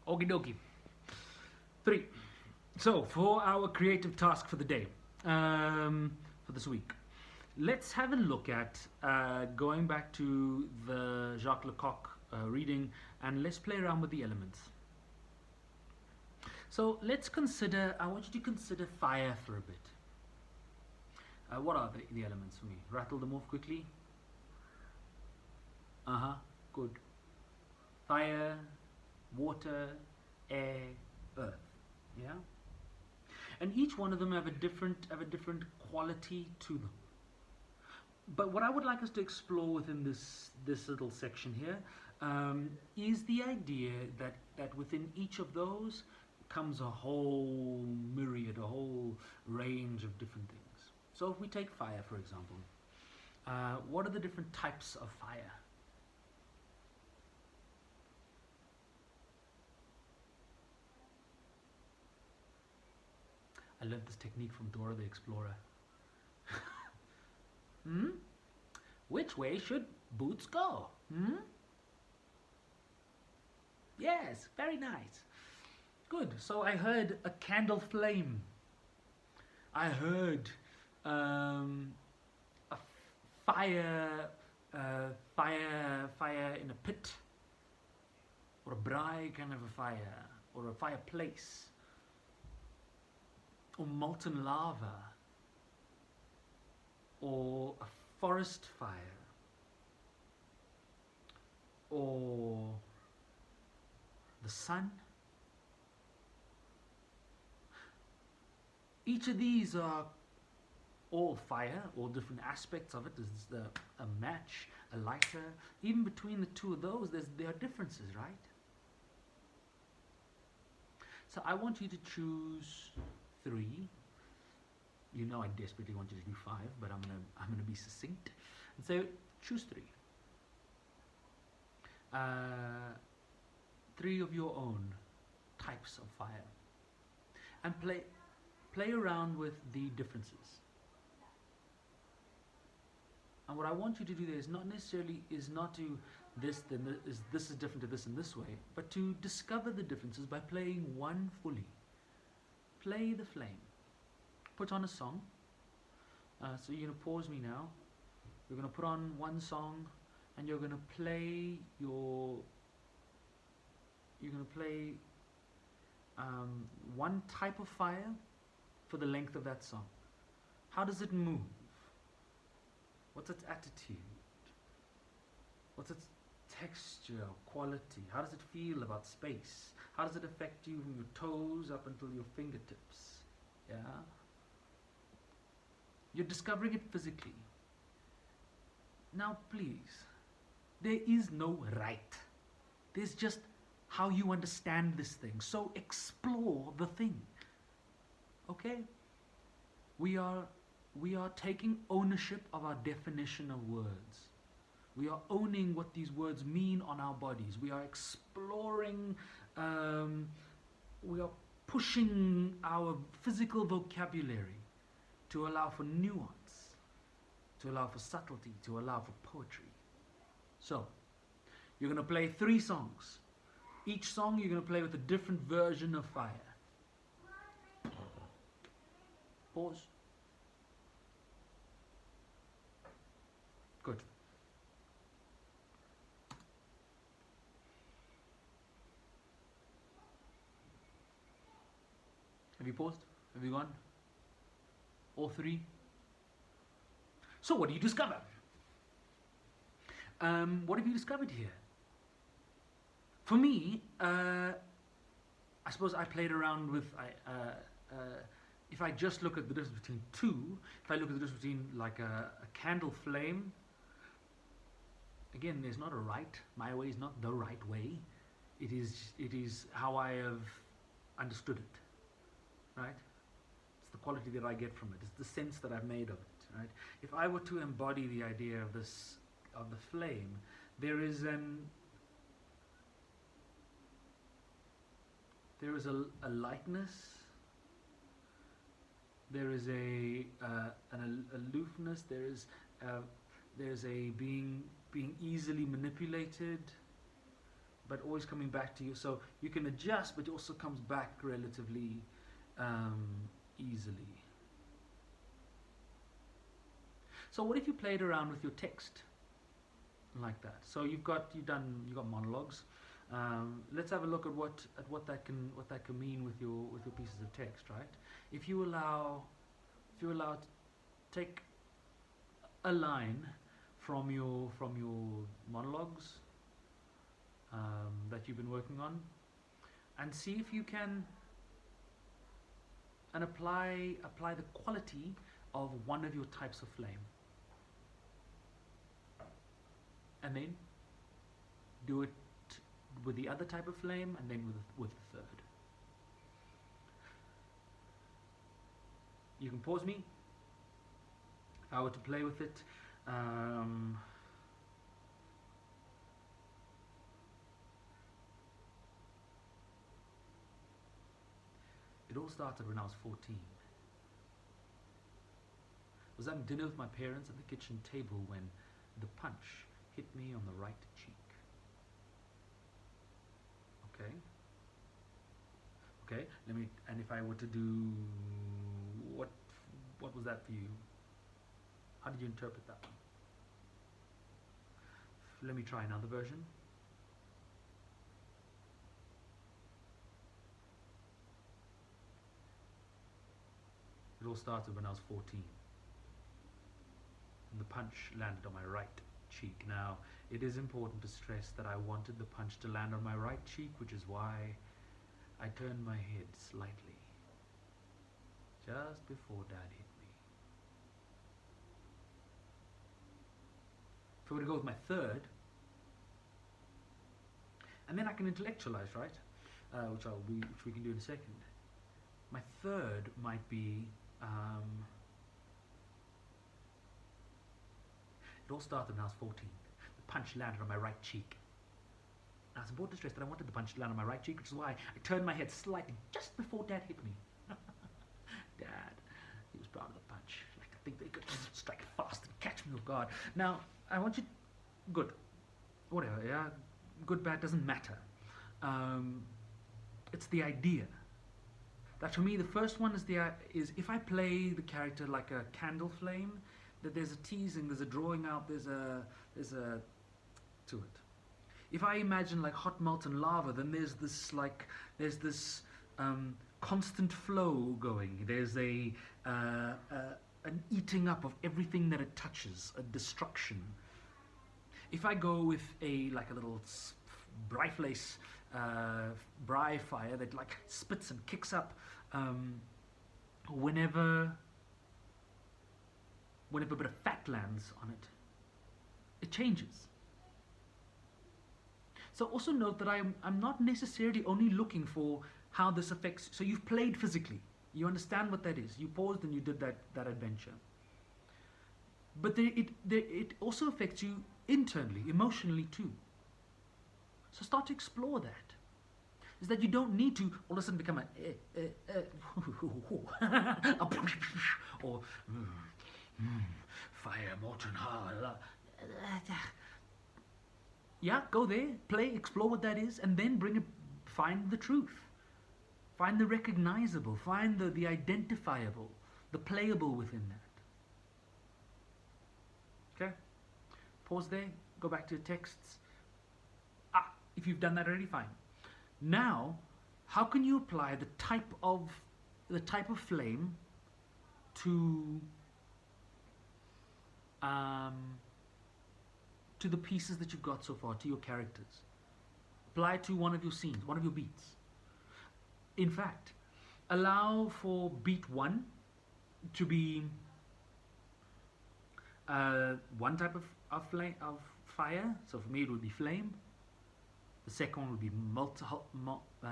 Okie dokie. 3. So, for our creative task for the day, for this week, let's have a look at going back to the Jacques Lecoq reading, and let's play around with the elements. So let's consider, I want you to consider fire for a bit. What are the elements for me? Rattle them off quickly. Good. Fire, water, air, earth. Yeah? And each one of them have a different quality to them. But what I would like us to explore within this little section here is the idea that within each of those comes a whole myriad, a whole range of different things. So if we take fire, for example, what are the different types of fire? I learned this technique from Dora the Explorer. Which way should boots go? Yes, very nice. Good. So I heard a candle flame. I heard a fire in a pit, or a braai kind of a fire, or a fireplace, or molten lava, or a forest fire, or the sun. Each of these are all fire, all different aspects of it. There's a match, a lighter. Even between the two of those, there are differences, right? So I want you to choose 3. You know I desperately want you to do 5, but I'm gonna be succinct and say choose 3. 3 of your own types of fire, and play around with the differences. And what I want you to do there is not to this is different to this in this way, but to discover the differences by playing one fully. Play the flame. Put on a song. So you're gonna pause me now. You're gonna put on one song, and you're gonna play one type of fire for the length of that song. How does it move? What's its attitude? What's its texture, quality? How does it feel about space? How does it affect you from your toes up until your fingertips? Yeah? You're discovering it physically. Now please, there is no right. There's just how you understand this thing. So explore the thing. Okay? We are taking ownership of our definition of words. We are owning what these words mean on our bodies. We are exploring, we are pushing our physical vocabulary to allow for nuance, to allow for subtlety, to allow for poetry. So, you're going to play 3 songs. Each song you're going to play with a different version of fire. Pause. Good. Have you paused? Have you gone? All 3? So what do you discover? What have you discovered here? For me, I suppose I played around with, if I just look at the difference between 2, if I look at the difference between like a candle flame, again, there's not a right. My way is not the right way. It is how I have understood it, right? It's the quality that I get from it. It's the sense that I've made of it, right? If I were to embody the idea of the flame, there is a lightness, there is an aloofness, there's a being easily manipulated, but always coming back to you. So you can adjust, but it also comes back relatively easily. So what if you played around with your text like that? So you've got monologues. Let's have a look at what that can mean with your pieces of text, right? If you allow take a line from your monologues that you've been working on, and see if you can apply the quality of one of your types of flame, and then do it with the other type of flame, and then with the third. You can pause me if I were to play with it. It all started when I was 14. I was having dinner with my parents at the kitchen table when the punch hit me on the right cheek. Okay, and if I were to do, what was that for you? How did you interpret that one? Let me try another version. It all started when I was 14. And the punch landed on my right cheek. Now, it is important to stress that I wanted the punch to land on my right cheek, which is why I turned my head slightly just before Dad hit me. If I were to go with my third, and then I can intellectualize, right? Which we can do in a second. My third might be, it all started when I was 14. The punch landed on my right cheek. Now it's important to stress that I wanted the punch to land on my right cheek, which is why I turned my head slightly just before Dad hit me. Dad, he was proud of the punch. Like, I think they could strike it fast and catch me off guard. Now, I want you, good, whatever, yeah, good, bad, doesn't matter. It's the idea. That for me, the first one is if I play the character like a candle flame, that there's a teasing, there's a drawing out, there's a to it. If I imagine like hot molten lava, then there's this constant flow going. There's an eating up of everything that it touches, a destruction. If I go with a little Brightflace Bri fire that like spits and kicks up whenever a bit of fat lands on it, it changes. So also note that I'm not necessarily only looking for how this affects. So you've played physically, you understand what that is. You paused and you did that adventure. But it also affects you internally, emotionally too. So start to explore that. Is that you don't need to all of a sudden become or fire, molten hard. Yeah, go there, play, explore what that is, and then find the truth. Find the recognizable, find the identifiable, the playable within that. Okay? Pause there, go back to your texts. If you've done that already, fine. Now, how can you apply the type of flame to the pieces that you've got so far, to your characters? Apply it to one of your scenes, one of your beats. In fact, allow for beat 1 to be one type of fire. So for me, it would be flame. The second one would be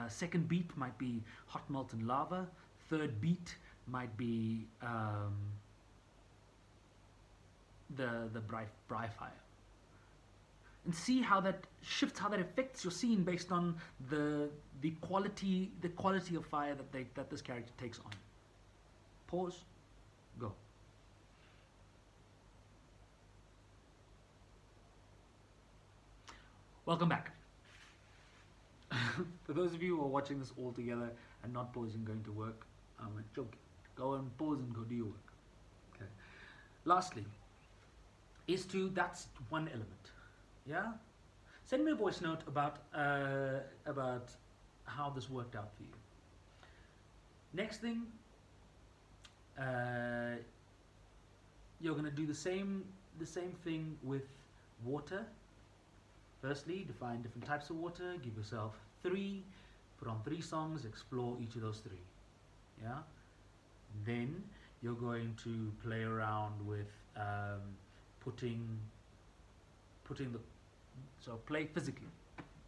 second beat might be hot molten lava. Third beat might be the Bri fire. And see how that shifts, how that affects your scene based on the quality of fire that this character takes on. Pause. Go. Welcome back. For those of you who are watching this all together and not pausing going to work, I'm joking. Go and pause and go do your work. Okay. Lastly, that's one element. Yeah. Send me a voice note about how this worked out for you. Next thing, you're gonna do the same thing with water. Firstly, define different types of water. Give yourself 3. Put on 3 songs. Explore each of those 3. Yeah. Then you're going to play around with putting the play physically.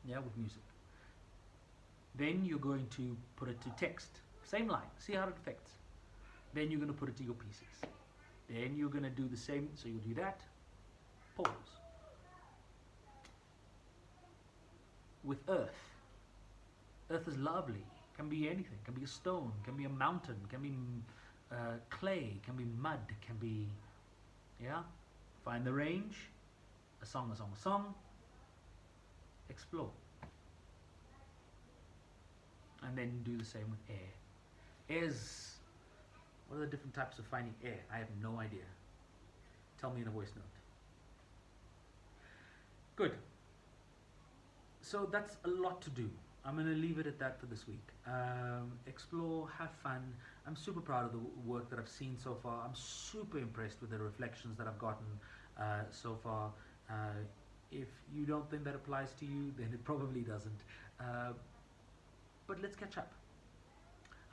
Yeah, with music. Then you're going to put it to text. Same line. See how it affects. Then you're going to put it to your pieces. Then you're going to do the same. So you'll do that. Pause. With earth. Earth is lovely. Can be anything. Can be a stone. Can be a mountain. Can be clay. Can be mud. Can be, yeah. Find the range. A song, a song, a song. Explore. And then do the same with air. What are the different types of finding air? I have no idea. Tell me in a voice note. Good. So that's a lot to do. I'm going to leave it at that for this week. Explore, have fun. I'm super proud of the work that I've seen so far. I'm super impressed with the reflections that I've gotten so far. If you don't think that applies to you, then it probably doesn't. But let's catch up.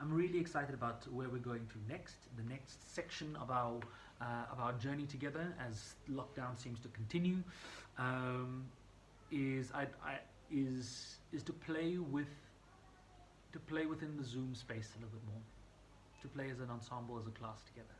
I'm really excited about where we're going to next. The next section of our journey together, as lockdown seems to continue, is to play within the Zoom space a little bit more. To play as an ensemble, as a class together.